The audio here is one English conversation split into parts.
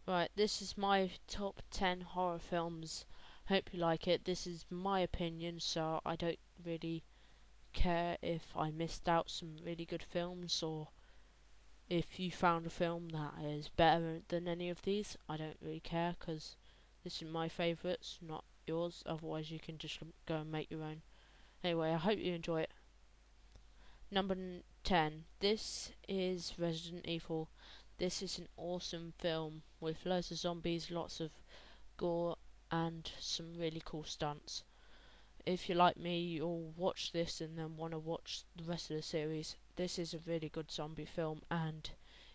Right, this is my top 10 horror films. Hope you like it. This is my opinion, so I don't really care if I missed out some really good films or if you found a film that is better than any of these. I don't really care because this is my favourites, not yours. Otherwise, you can just go and make your own. Anyway, I hope you enjoy it. Number 10. This is Resident Evil. This is an awesome film with loads of zombies, lots of gore, and some really cool stunts. If you like me, you'll watch this and then want to watch the rest of the series. This is a really good zombie film and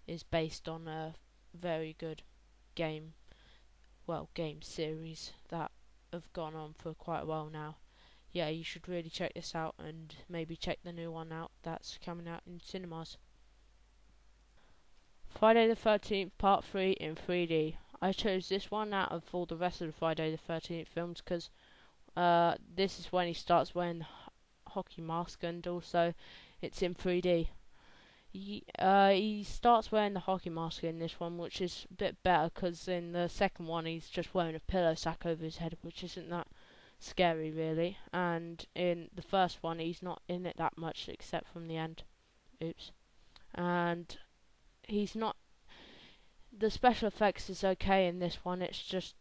is based on a very good game, game series that have gone on for quite a while now. Yeah, you should really check this out and maybe check the new one out that's coming out in cinemas. Friday the 13th Part 3 in 3D. I chose this one out of all the rest of the Friday the 13th films because this is when he starts wearing the hockey mask and also it's in 3D. He starts wearing the hockey mask in this one, which is a bit better because in the second one he's just wearing a pillow sack over his head, which isn't that scary really. And in the first one he's not in it that much except from the end. Oops. And he's not. The special effects is okay in this one. It's just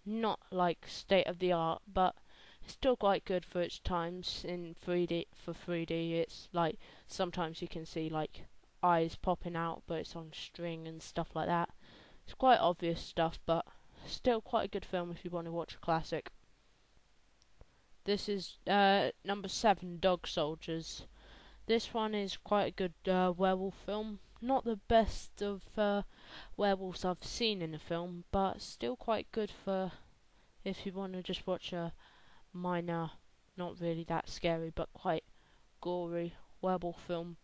not like state of the art, but it's still quite good for its times in 3D. For 3D, it's like sometimes you can see like eyes popping out, but it's on string and stuff like that. It's quite obvious stuff, but still quite a good film if you want to watch a classic. This is number 7, Dog Soldiers. This one is quite a good werewolf film. Not the best of werewolves I've seen in a film, but still quite good for if you want to just watch a minor, not really that scary, but quite gory werewolf film.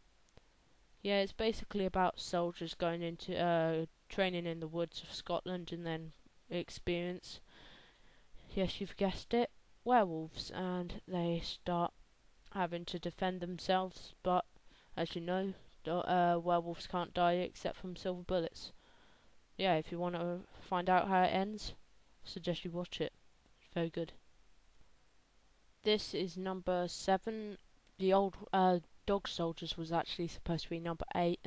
Yeah, it's basically about soldiers going into training in the woods of Scotland and then experience, yes, you've guessed it, werewolves, and they start having to defend themselves, but as you know, werewolves can't die except from silver bullets. Yeah, if you want to find out how it ends, I suggest you watch it. It's very good. This is number 7. The old Dog Soldiers was actually supposed to be number 8,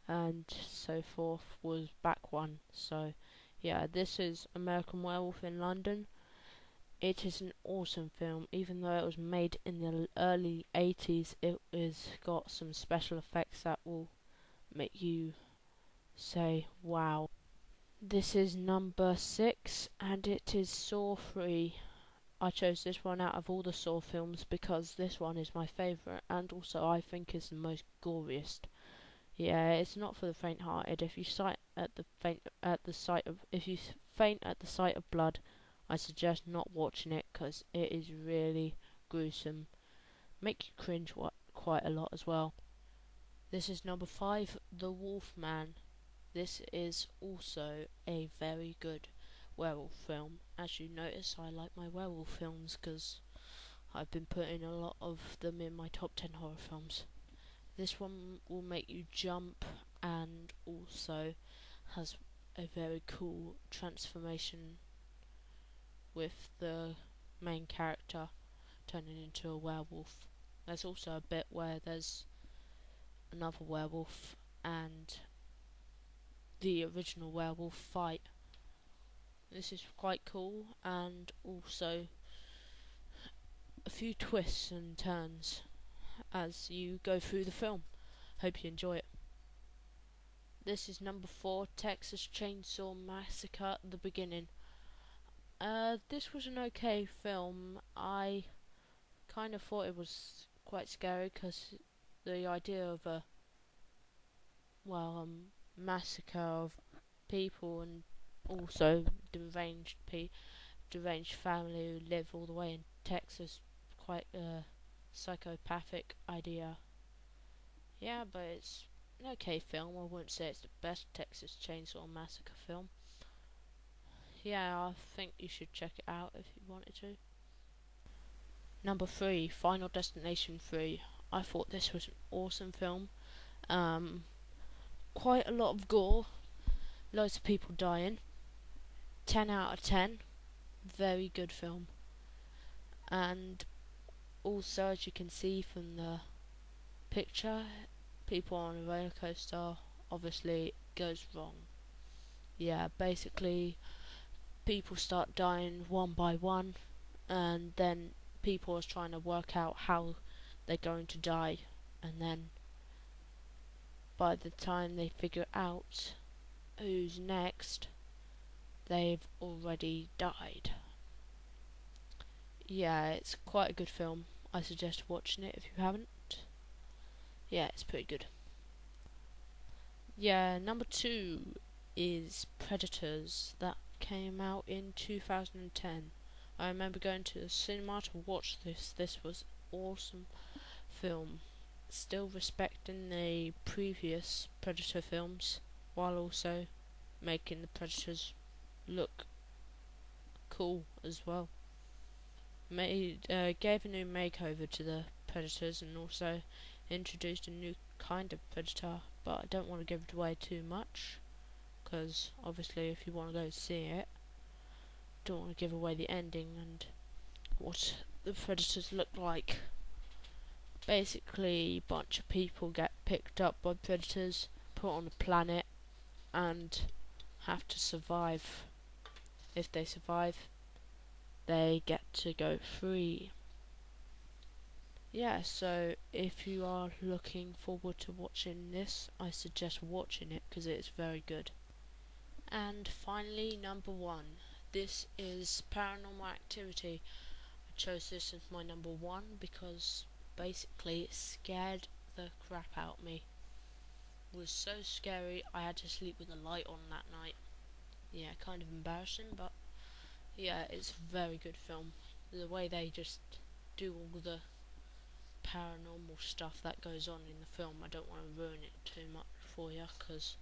and so forth was back one. So yeah, this is American Werewolf in London. It is an awesome film, even though it was made in the early 80s. It has got some special effects that will make you say wow. This is number 6, and it is Saw 3. I chose this one out of all the Saw films because this one is my favourite, and also I think is the most goriest. Yeah, it's not for the faint-hearted. If you faint at the sight of blood, I suggest not watching it because it is really gruesome. Make you cringe quite a lot as well. This is number 5, The Wolfman. This is also a very good werewolf film. As you notice, I like my werewolf films because I've been putting a lot of them in my top 10 horror films. This one will make you jump and also has a very cool transformation with the main character turning into a werewolf. There's also a bit where there's another werewolf and the original werewolf fight. This is quite cool, and also a few twists and turns as you go through the film. Hope you enjoy it. This is number 4, Texas Chainsaw Massacre: The Beginning. This was an okay film. I kind of thought it was quite scary because the idea of a massacre of people and also deranged family who live all the way in Texas, quite a psychopathic idea. Yeah, but it's an okay film. I wouldn't say it's the best Texas Chainsaw Massacre film. Yeah, I think you should check it out if you wanted to. Number 3, Final Destination 3. I thought this was an awesome film. Quite a lot of gore, loads of people dying. 10 out of 10. Very good film. And also, as you can see from the picture, people on a roller coaster obviously goes wrong. Yeah, basically people start dying one by one, and then people are trying to work out how they're going to die, and then by the time they figure out who's next, they've already died. Yeah, it's quite a good film. I suggest watching it if you haven't. Yeah, it's pretty good. Yeah, number 2 is Predators. That came out in 2010. I remember going to the cinema to watch this. This was awesome film. Still respecting the previous Predator films, while also making the Predators look cool as well. Gave a new makeover to the Predators and also introduced a new kind of Predator, but I don't want to give it away too much, because obviously if you want to go see it, don't want to give away the ending and what the Predators look like. Basically, a bunch of people get picked up by predators, put on a planet, and have to survive. If they survive, they get to go free. Yeah, so if you are looking forward to watching this, I suggest watching it because it is very good. And finally, number 1. This is Paranormal Activity. I chose this as my number 1 because basically it scared the crap out of me. It was so scary I had to sleep with the light on that night. Yeah, kind of embarrassing, but yeah, it's a very good film. The way they just do all the paranormal stuff that goes on in the film, I don't want to ruin it too much for you, because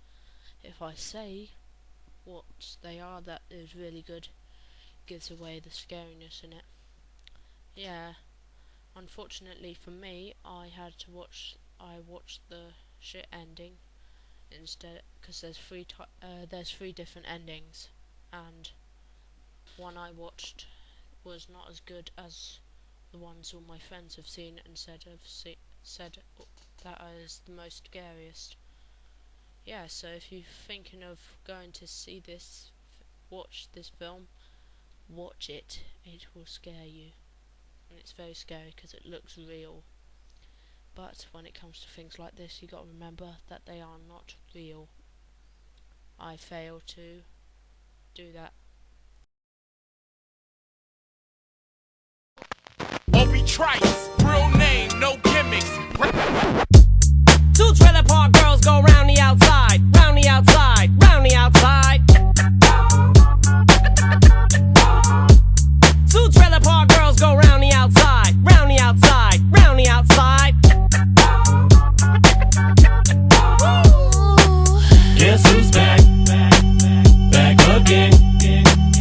if I say what they are, that is really good. Gives away the scariness in it. Yeah, unfortunately for me, I watched the shit ending instead, because there's three different endings, and one I watched was not as good as the ones all my friends have seen and said that is the most scariest. Yeah, so if you're thinking of going to see this, watch this film, watch it. It will scare you, and it's very scary because it looks real. But when it comes to things like this, you got to remember that they are not real. I fail to do that. Obi Trice.